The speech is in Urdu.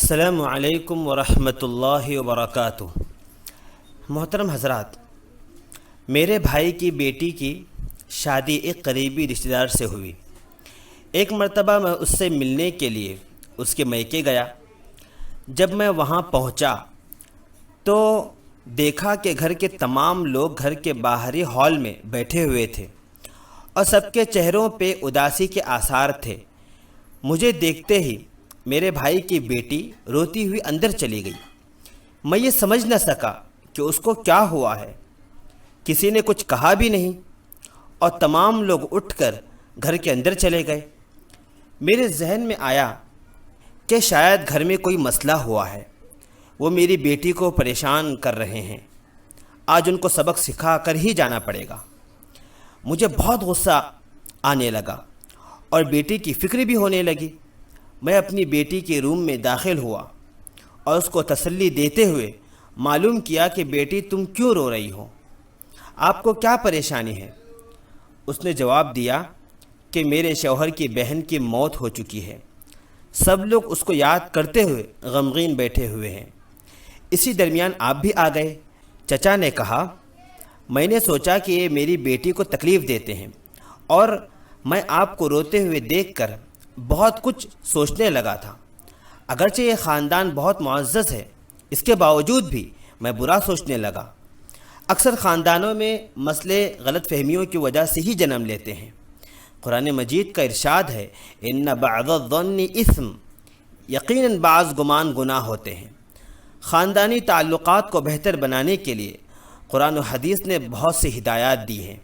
السلام علیکم ورحمۃ اللہ وبرکاتہ۔ محترم حضرات، میرے بھائی کی بیٹی کی شادی ایک قریبی رشتہ دار سے ہوئی۔ ایک مرتبہ میں اس سے ملنے کے لیے اس کے میکے گیا۔ جب میں وہاں پہنچا تو دیکھا کہ گھر کے تمام لوگ گھر کے باہری ہال میں بیٹھے ہوئے تھے اور سب کے چہروں پہ اداسی کے آثار تھے۔ مجھے دیکھتے ہی میرے بھائی کی بیٹی روتی ہوئی اندر چلی گئی۔ میں یہ سمجھ نہ سکا کہ اس کو کیا ہوا ہے۔ کسی نے کچھ کہا بھی نہیں اور تمام لوگ اٹھ کر گھر کے اندر چلے گئے۔ میرے ذہن میں آیا کہ شاید گھر میں کوئی مسئلہ ہوا ہے، وہ میری بیٹی کو پریشان کر رہے ہیں، آج ان کو سبق سکھا کر ہی جانا پڑے گا۔ مجھے بہت غصہ آنے لگا اور بیٹی کی فکر بھی ہونے لگی۔ میں اپنی بیٹی کے روم میں داخل ہوا اور اس کو تسلی دیتے ہوئے معلوم کیا کہ بیٹی تم کیوں رو رہی ہو، آپ کو کیا پریشانی ہے؟ اس نے جواب دیا کہ میرے شوہر کی بہن کی موت ہو چکی ہے، سب لوگ اس کو یاد کرتے ہوئے غمگین بیٹھے ہوئے ہیں۔ اسی درمیان آپ بھی آ گئے۔ چچا نے کہا، میں نے سوچا کہ یہ میری بیٹی کو تکلیف دیتے ہیں اور میں آپ کو روتے ہوئے دیکھ کر بہت کچھ سوچنے لگا تھا۔ اگرچہ یہ خاندان بہت معزز ہے، اس کے باوجود بھی میں برا سوچنے لگا۔ اکثر خاندانوں میں مسئلے غلط فہمیوں کی وجہ سے ہی جنم لیتے ہیں۔ قرآن مجید کا ارشاد ہے، ان بعض الظن اثم، یقیناً بعض گمان گناہ ہوتے ہیں۔ خاندانی تعلقات کو بہتر بنانے کے لیے قرآن و حدیث نے بہت سی ہدایات دی ہیں۔